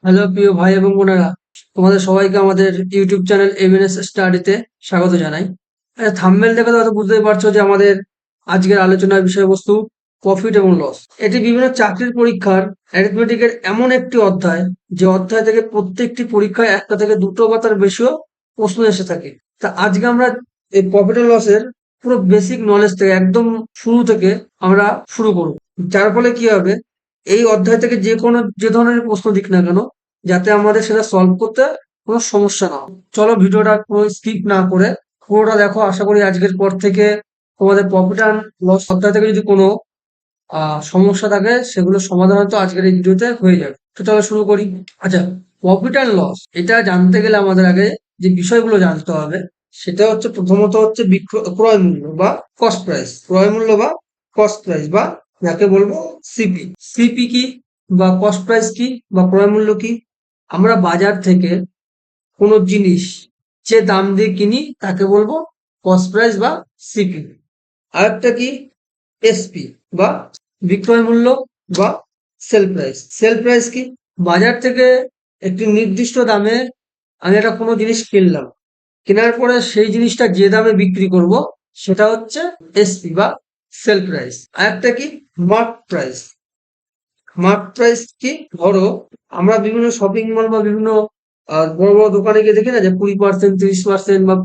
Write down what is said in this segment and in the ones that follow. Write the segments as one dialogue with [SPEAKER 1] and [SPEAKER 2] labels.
[SPEAKER 1] Hello প্রিয় ভাই এবং বোনেরা, তোমাদের সবাইকে আমাদের ইউটিউব চ্যানেল এমএনএস স্টাডিতে স্বাগত জানাই। থাম্বনেল দেখে তো হয়তো বুঝতেই পারছো যে আমাদের আজকের আলোচনার বিষয়বস্তু প্রফিট এবং লস। এটি বিভিন্ন চাকরির পরীক্ষার অ্যারিথমেটিকের এমন একটি অধ্যায়, যে অধ্যায় থেকে প্রত্যেকটি পরীক্ষায় একটা থেকে দুটো বা তার বেশিও প্রশ্ন এসে থাকে। তা আজকে আমরা এই প্রফিট এন্ড লসের পুরো বেসিক নলেজ থেকে একদম শুরু থেকে আমরা শুরু করব। যার ফলে কি হবে, এই অধ্যায় থেকে যে ধরনের প্রশ্ন দিক না কেন, যাতে আমাদের সেটা সলভ করতে কোনো সমস্যা না হয়। চলো ভিডিওটা পুরো স্কিপ না করে পুরোটা দেখো। আশা করি আজকের পর থেকে তোমাদের প্রফিট অ্যান্ড লস অধ্যায় থেকে যদি কোনো সমস্যা থাকে, সেগুলো সমাধান হয়তো আজকের এই ভিডিওতে হয়ে যাবে। তো চলো শুরু করি। আচ্ছা, প্রফিট অ্যান্ড লস এটা জানতে গেলে আমাদের আগে যে বিষয়গুলো জানতে হবে, সেটা হচ্ছে প্রথমত হচ্ছে ক্রয় মূল্য বা কস্ট প্রাইস। ক্রয় মূল্য বা কস্ট প্রাইস, বা যাকে বলবো সিপি। সিপি কি বা কস্ট প্রাইস কি বা ক্রয় মূল্য কি? আমরা বাজার থেকে কোনো জিনিস যে দাম দিয়ে কিনি তাকে বলবো কস্ট প্রাইস বা সিপি। আরেকটা কি এসপি বা বিক্রয় মূল্য বা সেল প্রাইস। সেল প্রাইস কি? বাজার থেকে একটি নির্দিষ্ট দামে আমি একটা কোনো জিনিস কিনলাম, কেনার পরে সেই জিনিসটা যে দামে বিক্রি করব সেটা হচ্ছে এসপি বা সেল প্রাইস। আরেকটা কি মার্ক প্রাইস। মার্ক প্রাইস কি? ধরো আমরা বিভিন্ন শপিং মল বা বিভিন্ন বড় বড় দোকানে গিয়ে দেখি না যে 20%, 30% বা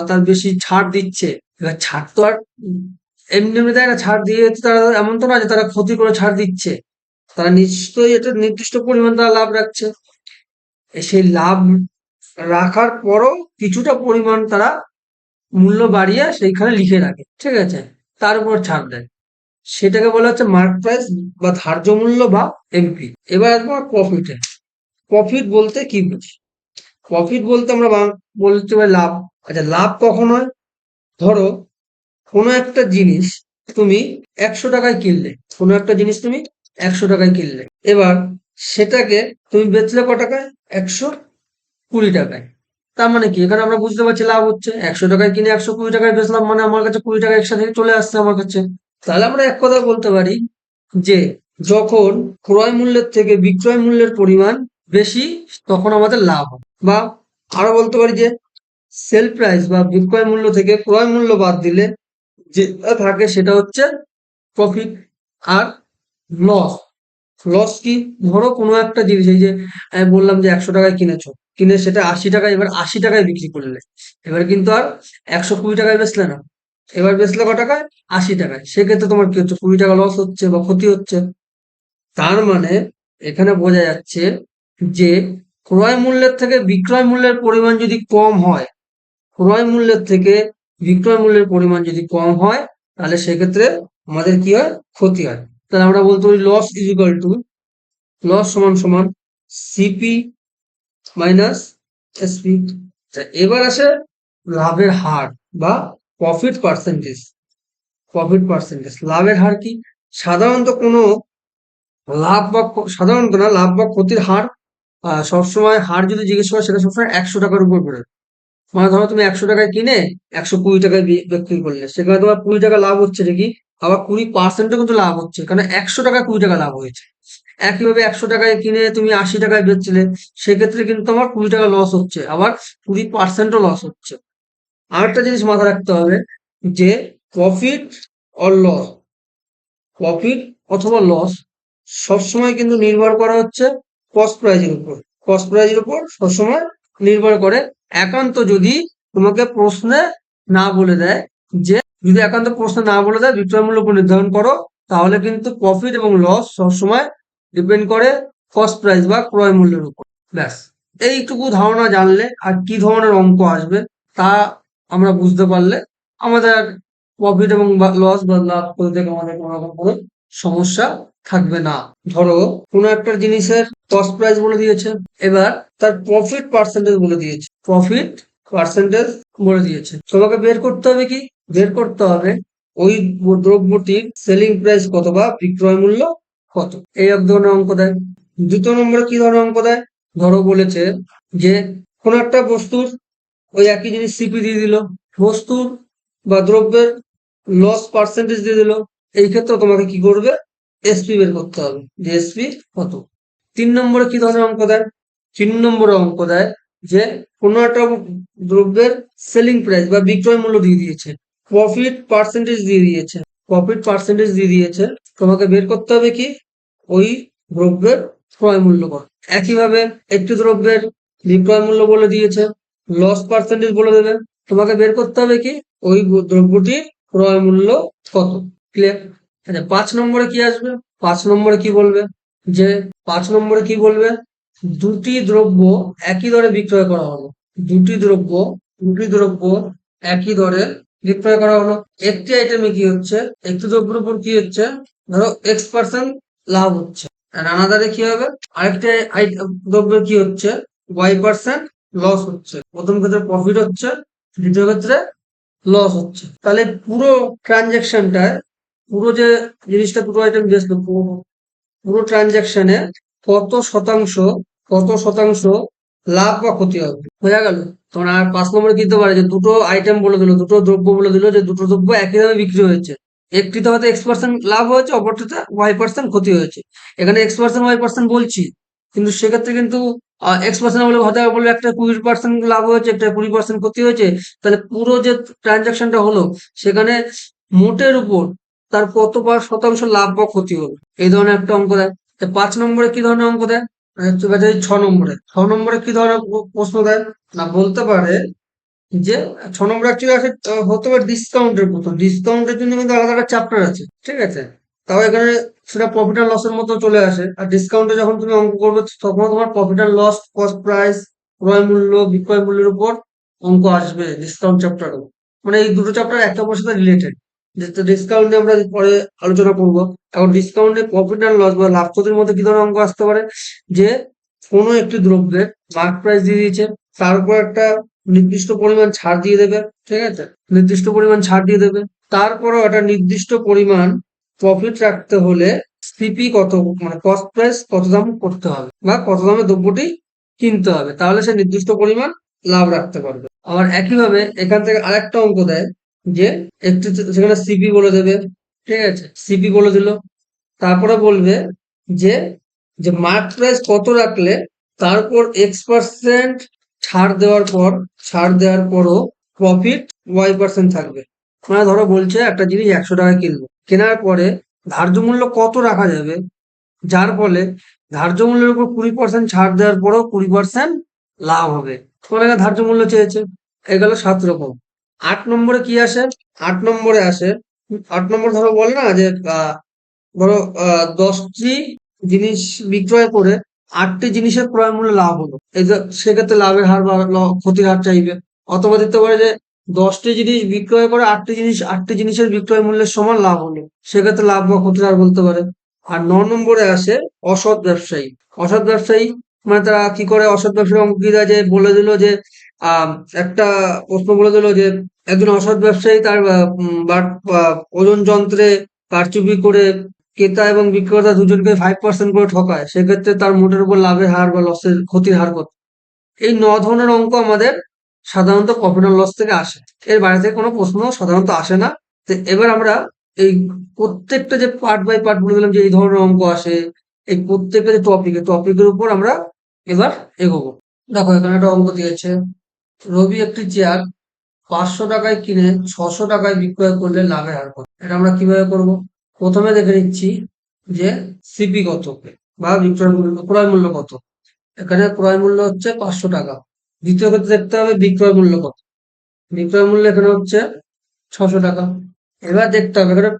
[SPEAKER 1] তার বেশি ছাড় দিচ্ছে। এবার ছাড় তো আর এমনি এমনি দেয় না। ছাড় দিয়ে তো তারা, এমন তো না যে তারা ক্ষতি করে ছাড় দিচ্ছে। তারা নিশ্চয়ই এটা নির্দিষ্ট পরিমাণ তারা লাভ রাখছে। সেই লাভ রাখার পরও কিছুটা পরিমাণ তারা মূল্য বাড়িয়ে সেইখানে লিখে রাখে, ঠিক আছে? তার উপর ছাড় দেয়। সেটাকে বলা হচ্ছে মার্ক প্রাইস বা ধার্য মূল্য বা এমপি। এবার আসবো প্রফিটে। প্রফিট বলতে কি বুঝি? প্রফিট বলতে আমরা বলতে পারি লাভ। আচ্ছা, লাভ কখন হয়? ধরো কোনো একটা জিনিস তুমি 100 টাকায় কিনলে। কোনো একটা জিনিস তুমি 100 টাকায় কিনলে। এবার সেটাকে তুমি বেচলে ক টাকায়? 120 টাকায়। তার মানে কি? এখানে আমরা বুঝতে পারছি লাভ হচ্ছে। 100 টাকায় কিনে 120 টাকায় বেচলাম, মানে আমার কাছে 20 টাকা এক্সট্রা থেকে চলে আসছে আমার কাছে। তাহলে আমরা এক কথা বলতে পারি যে যখন ক্রয় মূল্যের থেকে বিক্রয় মূল্যের পরিমাণ বেশি, তখন আমাদের লাভ হয়। বা আরো বলতে পারি যে সেল প্রাইস বা বিক্রয় মূল্য থেকে ক্রয় মূল্য বাদ দিলে যেটা থাকে সেটা হচ্ছে প্রফিট। আর লস, লস কি? ধরো কোনো একটা জিনিস, এই যে আমি বললাম যে 100 টাকায় কিনেছো, কিনে সেটা 80 টাকায়, এবার 80 টাকায় বিক্রি করলে। এবার কিন্তু আর 120 টাকায় বেচলে না, এবার বেচলে ক টাকায়? 80 টাকায়। সেক্ষেত্রে তোমার কি হচ্ছে? 20 টাকা লস হচ্ছে বা ক্ষতি হচ্ছে। তার মানে এখানে বোঝা যাচ্ছে যে ক্রয় মূল্যের থেকে বিক্রয় মূল্যের পরিমাণ যদি কম হয়, ক্রয় মূল্যের থেকে বিক্রয় মূল্যের পরিমাণ যদি কম হয়, তাহলে সেক্ষেত্রে আমাদের কি হয়? ক্ষতি হয়। তাহলে আমরা বলতে পারি loss is equal to, loss সমান সমান সিপি মাইনাস এসপি। এবার আসে লাভের হার বা প্রফিট পার্সেন্টেজ। প্রফিট পার্সেন্টেজ, লাভের হার কি? সাধারণত কোনো সাধারণত না, লাভ বা ক্ষতির হার সবসময়, হার যদি জিজ্ঞেস করে সেটা সবসময় 100 টাকার উপর বেরোয়। মানে ধরো তুমি 100 টাকায় কিনে 120 টাকায় বিক্রি করলে, সেখানে তোমার 20 টাকা লাভ হচ্ছে ঠিকই, আবার 20%ও কিন্তু লাভ হচ্ছে, কারণ 100 টাকায় 20 টাকা লাভ হয়েছে। একইভাবে 100 টাকায় কিনে তুমি 80 টাকায় বেচছিলে, সেক্ষেত্রে কিন্তু তোমার 20 টাকা লস হচ্ছে, আবার 20%ও লস হচ্ছে। আরেকটা জিনিস মাথায় রাখতে হবে যে প্রফিট অর লস, প্রফিট অথবা লস সবসময় কিন্তু নির্ভর করা হচ্ছে কস্ট প্রাইজের উপর। কস্ট প্রাইজের উপর সবসময় নির্ভর করে। একান্ত যদি তোমাকে প্রশ্নে না বলে দেয় যে, যদি একান্ত প্রশ্নে না বলে দেয় বিক্রয় মূল্য নির্ধারণ করো, তাহলে কিন্তু প্রফিট এবং লস সবসময় ডিপেন্ড করে কস্ট প্রাইস বা ক্রয় মূল্যের উপর। ব্যাস, এইটুকু ধারণা জানলে আর কি ধরনের অঙ্ক আসবে তা আমরা বুঝতে পারলে আমাদের প্রফিট এবং লস বা লাভ করতে থেকে আমাদের কোনো রকম কোনো সমস্যা থাকবে না। ধরো কোনো একটা জিনিসের কস্ট প্রাইস বলে দিয়েছে, এবার তার প্রফিট পার্সেন্টেজ বলে দিয়েছে। প্রফিট পার্সেন্টেজ বলে দিয়েছে, তোমাকে বের করতে হবে কি? বের করতে হবে ওই দ্রব্যটির সেলিং প্রাইস কত বা বিক্রয় মূল্য কত। এই এক ধরনের অঙ্ক দেয়। দ্বিতীয় নম্বরে কি ধরনের অঙ্ক দেয়? ধরো বলেছে যে কোনো একটা বস্তুর ওই একই জিনিস সিপি দিয়ে দিল, বস্তুর বা দ্রব্যের লস পার্সেন্টেজ দিয়ে দিল। এই ক্ষেত্রে তোমাকে কি করবে? এসপি বের করতে হবে যে এসপি কত। 3 নম্বরে কি ধরনের অঙ্ক দেয়? 3 নম্বর অঙ্ক দেয় যে কোনো একটা দ্রব্যের সেলিং প্রাইস বা বিক্রয় মূল্য দিয়ে দিয়েছে, প্রফিট পার্সেন্টেজ দিয়ে দিয়েছে, তোমাকে বের করতে হবে কি ওই দ্রব্যের ক্রয় মূল্য কত। একইভাবে একটি দ্রব্যের বিক্রয় মূল্য বলে দিয়েছে, লস পার্সেন্টেজ বলে দেবে, তোমাকে বের করতে হবে কি ওই দ্রব্যটির ক্রয় মূল্য কত। ক্লিয়ার? আচ্ছা, 5 নম্বরে কি আসবে? 5 নম্বরে কি বলবে যে 5 নম্বরে কি বলবে, দুটি দ্রব্য একই দরে বিক্রয় করা হলো, দুটি দ্রব্য দুটি দ্রব্য একই দরে বিক্রয় করা হলো। একটি আইটেমে কি হচ্ছে, একটি দ্রব্যের উপর কি হচ্ছে, ধরো X% লাভ হচ্ছে, আর আনাদারে কি হবে, আরেকটা দ্রব্যের কি হচ্ছে, Y% লস হচ্ছে। প্রথম ক্ষেত্রে প্রফিট হচ্ছে, দ্বিতীয় ক্ষেত্রে লস হচ্ছে। তাহলে পুরো ট্রানজাকশনটায়, পুরো যে জিনিসটা দুটো আইটেম বেচলো, পুরো ট্রানজাকশনে কত শতাংশ লাভ বা ক্ষতি হবে, বোঝা গেল? তখন আর 5 নম্বরে কি দিতে পারে যে দুটো আইটেম বলে দিল, দুটো দ্রব্য বলে দিল যে দুটো দ্রব্য একই দামে বিক্রি হয়েছে, একটিতে হয়তো X% লাভ হয়েছে, অপরটিতে Y% ক্ষতি হয়েছে। এখানে X% Y% বলছি, কিন্তু সেক্ষেত্রে কিন্তু X% বলে হয়তো বলবে একটা 20% লাভ হয়েছে, একটা 20% ক্ষতি হয়েছে। তাহলে পুরো যে ট্রানজাকশনটা হলো সেখানে মোটের উপর তার কত শতাংশ লাভ বা ক্ষতি হলো, এই ধরনের একটা অঙ্ক দেয়। 5 নম্বরে কি ধরনের অঙ্ক দেয়? 6 নম্বরে কি ধরনের প্রশ্ন দেয় না, বলতে পারে যে 6 নম্বর অ্যাকচুয়ালি আসে হতে পারে ডিসকাউন্টের প্রথম, ডিসকাউন্টের জন্য কিন্তু আলাদা একটা চ্যাপ্টার আছে, ঠিক আছে? তাও এখানে সেটা প্রফিট অ্যান্ড লসের মতো চলে আসে। আর ডিসকাউন্টে যখন তুমি অঙ্ক করবে তখন তোমার profit and loss, cost price, ক্রয় মূল্য, বিক্রয় মূল্যের উপর অঙ্ক আসবে ডিসকাউন্ট চ্যাপ্টারও। মানে এই দুটো চ্যাপ্টার একটা অপরের সাথে রিলেটেড। ডিসকাউন্ট নিয়ে আমরা পরে আলোচনা করব। এখন ডিসকাউন্টে প্রফিট অ্যান্ড লস বা লাভ ক্ষতির মধ্যে কি ধরনের অঙ্ক আসতে পারে, যে কোনো একটি দ্রব্যের মার্ক প্রাইস দিয়ে দিয়েছে, তার উপর একটা নির্দিষ্ট পরিমাণ ছাড় দিয়ে দেবে, ঠিক আছে? নির্দিষ্ট পরিমাণ ছাড় দিয়ে দেবে, তারপরও একটা নির্দিষ্ট পরিমাণ প্রফিট রাখতে হলে সিপি কত, মানে কস্ট প্রাইস কত দাম করতে হবে বা কত দামে দ্রব্যটি কিনতে হবে, তাহলে সে নির্দিষ্ট পরিমাণ লাভ রাখতে পারবে। আবার একইভাবে এখান থেকে আরেকটা অঙ্ক দেয় যে একটু সেখানে সিপি বলে দেবে, ঠিক আছে? সিপি বলে দিল, তারপরে বলবে যে যে মার্ক প্রাইস কত রাখলে তারপর X% ছাড় দেওয়ার পরও প্রফিট Y% থাকবে। মানে ধরো বলছে একটা জিনিস 100 টাকায় কিনবো, কেনার পরে ধার্য মূল্য কত রাখা যাবে যার ফলে ধার্য মূল্যের উপর 20% ছাড় দেওয়ার পরেও 20% লাভ হবে, তোমার এখানে ধার্য মূল্য চেয়েছে। এগুলো 7 রকম। 8 নম্বরে কি আসে? 8 নম্বরে আসে, 8 নম্বর ধরো বলে না যে ধরো 10টি জিনিস বিক্রয় করে 8টি জিনিসের ক্রয় মূল্য লাভ হলো, এই যে সেক্ষেত্রে লাভের হার বা ক্ষতির হার চাইবে। অথবা দিতে পারে যে 10টি জিনিস বিক্রয় করে 8টি জিনিসের বিক্রয় মূল্যের সমান লাভ হলো, সেক্ষেত্রে লাভ বা ক্ষতির হার বলতে পারে। আর 9 নম্বরে আসে অসৎ ব্যবসায়ী। অসৎ ব্যবসায়ী মানে তারা কি করে, অসৎ ব্যবসায়ী অঙ্ক কি দেয়, যে বলে দিল যে আহ একটা প্রশ্ন বলে দিল যে একজন অসৎ ব্যবসায়ী তার ওজন যন্ত্রে কারচুপি করে ক্রেতা এবং বিক্রেতা দুজনকে 5% করে ঠকায়, সেক্ষেত্রে তার মোটের উপর লাভের হার বা লসের ক্ষতির হার কত। এই 9 ধরনের অঙ্ক আমাদের সাধারণত প্রফিট অ্যান্ড লস থেকে আসে, এর বাইরে থেকে কোনো প্রশ্ন সাধারণত আসে না। তো এবার আমরা এই প্রত্যেকটা যে পার্ট বাই পার্ট বলে দিলাম যে এই ধরনের অঙ্ক আসে, এই প্রত্যেকটা যে টপিকের উপর আমরা এবার এগোবো। দেখো এখানে একটা অঙ্ক দিয়েছে, রবি একটি চেয়ার 500 টাকায় কিনে 600 টাকায় বিক্রয় করলে লাভের হার কত। এটা আমরা কিভাবে করব? প্রথমে দেখে নিচ্ছি যে সিপি কত বা বিক্রয় মূল্য, ক্রয় মূল্য কত। এখানে ক্রয় মূল্য হচ্ছে 500 টাকা। দ্বিতীয় ক্ষেত্রে দেখতে হবে বিক্রয় মূল্য কত। বিক্রয় মূল্য এখানে হচ্ছে 600 টাকা। এবার দেখতে হবে এখানে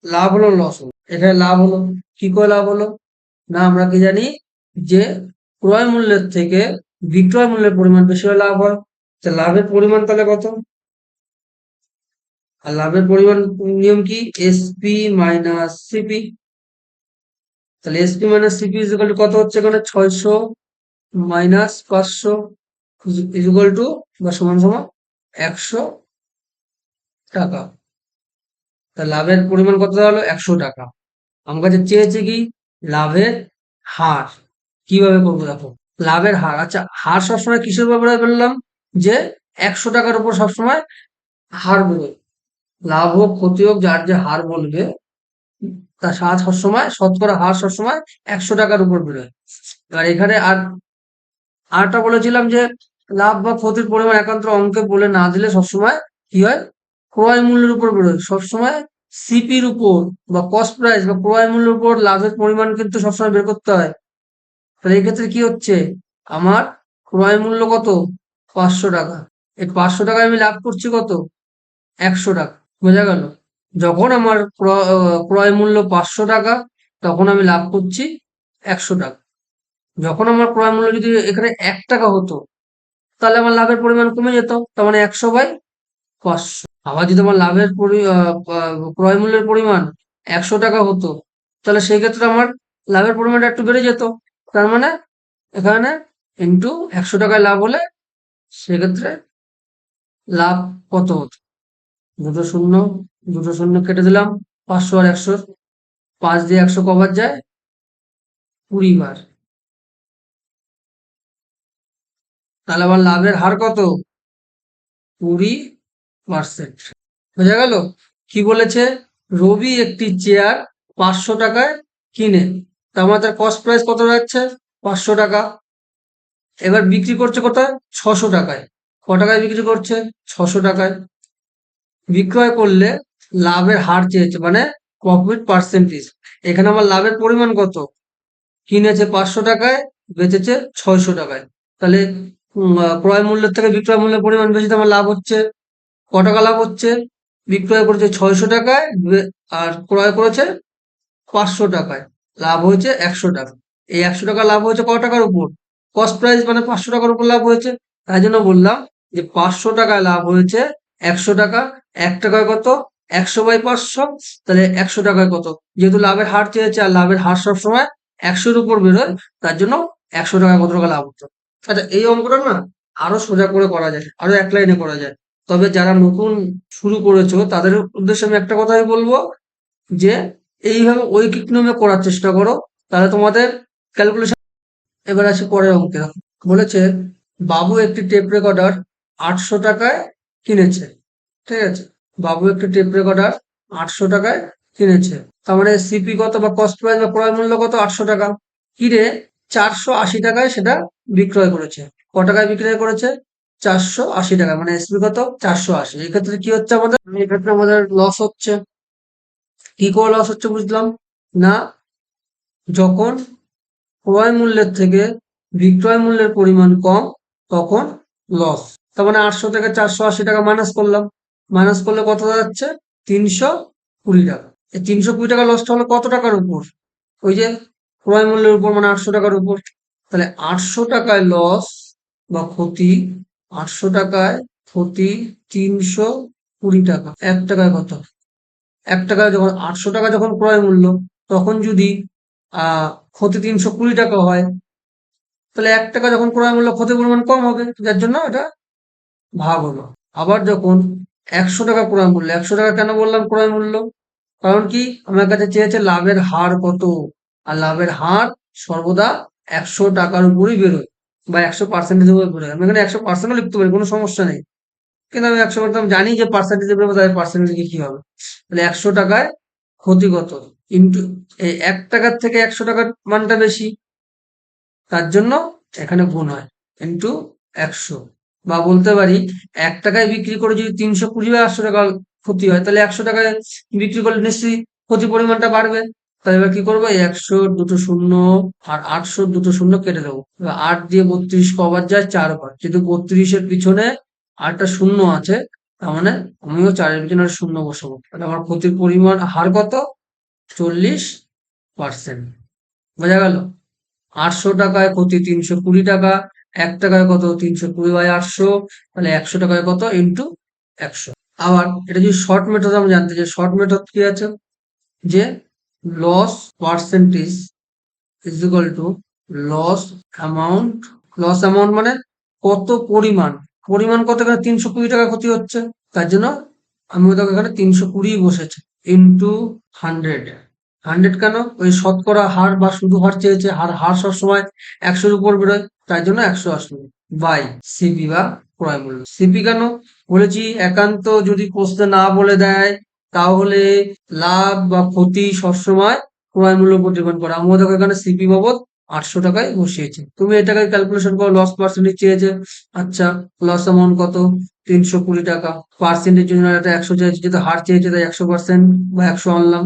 [SPEAKER 1] লাভ হলো লস হলো। এখানে লাভ হলো, কি করে লাভ হলো, না আমরা কি জানি যে ক্রয় মূল্যের থেকে বিক্রয় মূল্যের পরিমাণ বেশি হলে লাভ হয়। তা লাভের পরিমাণ তাহলে কত? আর লাভের পরিমাণ নিয়ম কি, এসপি মাইনাস সিপি। তাহলে SP minus CP equal to কত হচ্ছে, এখানে 600 মাইনাস 500 ইকুয়াল টু বা সমান সমান 100 টাকা। তা লাভের পরিমাণ কত হলো, 100 টাকা। আমার কাছে চেয়েছে কি লাভের হার। কিভাবে করবো দেখো, লাভের হার, আচ্ছা হার সবসময় কিসের ব্যাপারে বললাম, যে 100 টাকার উপর সবসময় হার বেরোয়, লাভ হোক ক্ষতি হোক যার যে হার বলবে তার হার সবসময়, শতকরা হার সবসময় 100 টাকার উপর বেরোয়। এবার এখানে আর আরটা বলেছিলাম যে লাভ বা ক্ষতির পরিমাণ একান্ত অঙ্কে বলে না দিলে সবসময় কি হয়, ক্রয় মূল্যের উপর বেরোয়। সবসময় সিপির উপর বা কস্ট প্রাইস বা ক্রয় মূল্যের উপর লাভের পরিমাণ কিন্তু সবসময় বের করতে হয়। তাহলে এক্ষেত্রে কি হচ্ছে, আমার ক্রয় মূল্য কত, 500 টাকা। এই 500 টাকায় আমি লাভ করছি কত, 100 টাকা। বোঝা গেল? যখন আমার ক্রয় মূল্য 500 টাকা, তখন আমি লাভ করছি 100 টাকা। যখন আমার ক্রয় মূল্য যদি এখানে 1 টাকা হতো, তাহলে আমার লাভের পরিমাণ কমে যেত, তার মানে 100/500। আবার যদি আমার ক্রয় মূল্যের পরিমাণ 100 টাকা হতো, তাহলে সেই ক্ষেত্রে আমার লাভের পরিমাণটা একটু বেড়ে যেত। তার মানে এখানে ইন্টু 100 টাকায় লাভ হলে সেক্ষেত্রে লাভ কত হতো, দুটো শূন্য, দুটো শূন্য কেটে দিলাম, 500 আর 100, 5 দিয়ে 100 কবার যায়, 20 বার। তাহলে আমার লাভের হার কত, 20%। বোঝা গেল? কি বলেছে, রবি একটি চেয়ার 500 টাকায় কিনে, তার মানে তার কস্ট প্রাইস কত যাচ্ছে, 500 টাকা। এবার বিক্রি করছে কোথায়, 600 টাকায়। ক টাকায় বিক্রি করছে, 600 টাকায়। বিক্রয় করলে লাভের হার চেয়েছে, মানে প্রফিট পার্সেন্টেজ। এখানে আমার লাভের পরিমাণ কত, কিনেছে 500 টাকায়, বেচেছে 600 টাকায়। তাহলে ক্রয় মূল্যের থেকে বিক্রয় মূল্যের পরিমাণ বেশি, তো আমার লাভ হচ্ছে। ক টাকা লাভ হচ্ছে, বিক্রয় করেছে 600 টাকায়, আর ক্রয় করেছে 500 টাকায়, লাভ হয়েছে 100 টাকা। এই 100 টাকা লাভ হয়েছে ক টাকার উপর, কস্ট প্রাইস মানে 500 টাকার উপর লাভ হয়েছে। তাই জন্য বললাম যে 500 টাকায় লাভ হয়েছে 100 টাকা। 1 টাকায় কত, 100/500। তাহলে 100 টাকায় কত, যেহেতু লাভের হার চেয়েছে আর লাভের হার সবসময় 100-র উপর বেরোয়, তার জন্য 100 টাকায় কত টাকা লাভ হতো। আচ্ছা, এই অঙ্কটা না আরো সোজা করে করা যায়, আরো এক লাইনে করা যায়। তবে যারা নতুন শুরু করেছো তাদের উদ্দেশ্যে আমি একটা কথাই বলবো, যে এইভাবে ঐকিক নিয়মে করার চেষ্টা করো, তাহলে তোমাদের ক্যালকুলেশন। এবার আসি পরের অঙ্কে। বলেছে বাবু একটি টেপ রেকর্ডার 800 টাকায় কিনেছে। ঠিক আছে, বাবু একটি টেপ রেকর্ডার 800 টাকায় কিনেছে, তার মানে সিপি কত বা কস্ট প্রাইস বা ক্রয় মূল্য কত, 800 টাকা। কিনে 480 টাকায় সেটা বিক্রয় করেছে। ক টাকায় বিক্রয় করেছে, 480 টাকা, মানে এসপি কত, 480। এক্ষেত্রে কি হচ্ছে আমাদের, এক্ষেত্রে আমাদের লস হচ্ছে। কি করে লস হচ্ছে বুঝলাম না, যখন ক্রয় মূল্যের থেকে বিক্রয় মূল্যের পরিমাণ কম, তখন লস। তার মানে 800 থেকে 480 টাকা মাইনাস করলাম, মাইনাস করলে কত যাচ্ছে, 320 টাকা। এই 320 টাকা লসটা হলো কত টাকার উপর, ওই যে ক্রয় মূল্যের উপর, মানে 800 টাকার উপর। তাহলে 800 টাকায় লস বা ক্ষতি, 800 টাকায় ক্ষতি 320 টাকা। 1 টাকায় কত, 1 টাকায় যখন 800 টাকা যখন ক্রয় মূল্য, তখন যদি ক্ষতি 320 টাকা হয়, তাহলে 1 টাকা যখন ক্রয় মূল্য, ক্ষতির পরিমাণ কম হবে, যার জন্য এটা ভাগ হলো। আবার যখন 100 টাকা ক্রয় মূল্য, 100 টাকা কেন বললাম ক্রয় মূল্য, কারণ কি আমার কাছে চেয়েছে লাভের হার কত, আর লাভের হার সর্বদা 100 টাকার উপরই বেরোয়, বা 100% উপরে বেরোয়। আমি এখানে 100%ও লিখতে পারি, কোনো সমস্যা নেই, কিন্তু আমি 100% জানি যে পার্সেন্টেজে বেরোবে, তাই পার্সেন্টেজে কি হবে। তাহলে 100 টাকায় ক্ষতি কত, ইন্টু এই 1 টাকার থেকে 100 টাকার মানটা বেশি, তার জন্য এখানে গুণ হয়, ইন্টু 100। বা বলতে পারি 1 টাকায় বিক্রি করে যদি 320 বা 800 টাকা ক্ষতি হয়, তাহলে 100 টাকায় বিক্রি করলে নিশ্চয়ই ক্ষতি পরিমাণটা বাড়বে। তাহলে এবার কি করবো, 100 দুটো শূন্য আর 800 দুটো শূন্য কেটে দেবো। এবার 8 দিয়ে 32 কবার যায়, 4 বার। যেহেতু 32-এর পিছনে 8টা শূন্য আছে, তার মানে আমিও 4-এর পিছনে একটা শূন্য বসাবো। তাহলে আমার ক্ষতির পরিমাণ হার কত, 40%। বোঝা গেল? 800 টাকায় ক্ষতি 320 টাকা, 1 টাকায় কত, 320/800। তাহলে 100 টাকায় কত, ইন্টু 100। আবার এটা যদি শর্ট মেথড আমরা জানতে চাই, শর্ট মেথড কি আছে, যে loss percentage is equal to loss amount. Loss amount মানে কত পরিমাণ, পরিমাণ কত, এখানে 320 টাকা ক্ষতি হচ্ছে, তার জন্য আমি ওটাকে এখানে 320 বসেছি, ইন্টু 100। 100 কেন, ওই শতকরা হার বা শুধু হার চেয়েছে, হার হার সবসময় 100-র উপর বেরোয়, তাই জন্য 100 আসলো, বাই সিপি বা ক্রয় মূল্য। সিপি কেন বলেছি, একান্ত যদি প্রশ্নে না বলে দেয়, তাহলে লাভ বা ক্ষতি সবসময় ক্রয় মূল্য উপর ডিপেন্ড করে। আমি দেখো এখানে সিপি বাবদ 800 টাকায় বসিয়েছে। তুমি এটাকে ক্যালকুলেশন করো, লস পার্সেন্টেজ চেয়েছে। আচ্ছা, লস অ্যামাউন্ট কত? 320 টাকা। পার্সেন্টেজ জন্য এটা 100 চাইছে, যেহেতু হার চেয়েছে তাই 100% বা 100 আনলাম।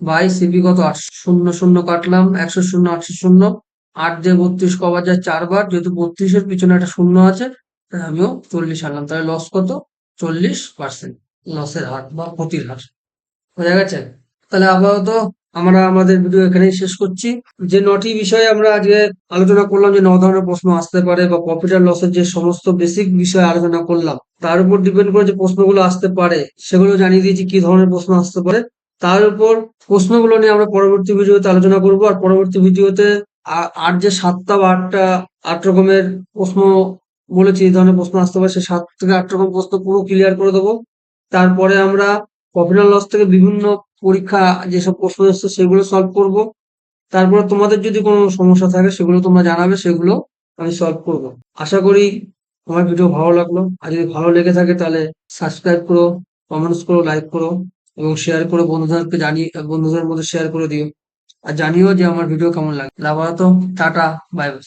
[SPEAKER 1] বাই সিপি কত? 800। শূন্য শূন্য কাটলাম, 100 শূন্য 800 শূন্য। 8 দিয়ে 32 কবার যায় 4 বার, যেহেতু 32-এর পিছনে একটা শূন্য আছে তাই আমিও 40 আনলাম। তাহলে লস কত? 40% লসের হার বা ক্ষতির হার। বোঝা গেছে? তাহলে আপাতত আমরা আমাদের ভিডিও এখানেই শেষ করছি। যে 9টি বিষয়ে আমরা আজকে আলোচনা করলাম, যে 9 ধরনের প্রশ্ন আসতে পারে, বা প্রফিট আর লসের যে সমস্ত বেসিক বিষয় আলোচনা করলাম, তার উপর ডিপেন্ড করে যে প্রশ্নগুলো আসতে পারে সেগুলো জানিয়ে দিয়েছি কি ধরনের প্রশ্ন আসতে পারে। তার উপর প্রশ্নগুলো নিয়ে আমরা পরবর্তী ভিডিওতে আলোচনা করব। আর পরবর্তী ভিডিওতে আর যে 7টা বা 8 রকমের প্রশ্ন বলেছি এই ধরনের প্রশ্ন আসতে পারে, সেই 7 থেকে 8 রকম প্রশ্ন পুরো ক্লিয়ার করে দেবো। তারপরে আমরা প্রফিট অ্যান্ড লস থেকে বিভিন্ন পরীক্ষা যেসব প্রশ্ন এসছে সেগুলো সলভ করব। তারপরে তোমাদের যদি কোনো সমস্যা থাকে সেগুলো তোমরা জানাবে, সেগুলো আমি সলভ করব। আশা করি আমার ভিডিও ভালো লাগলো। আর যদি ভালো লেগে থাকে তাহলে সাবস্ক্রাইব করো, কমেন্টস করো, লাইক করো এবং শেয়ার করো, বন্ধুদের মধ্যে শেয়ার করে দিও। আর জানিও যে আমার ভিডিও কেমন লাগে। আপাতত টাটা, বাই বাই।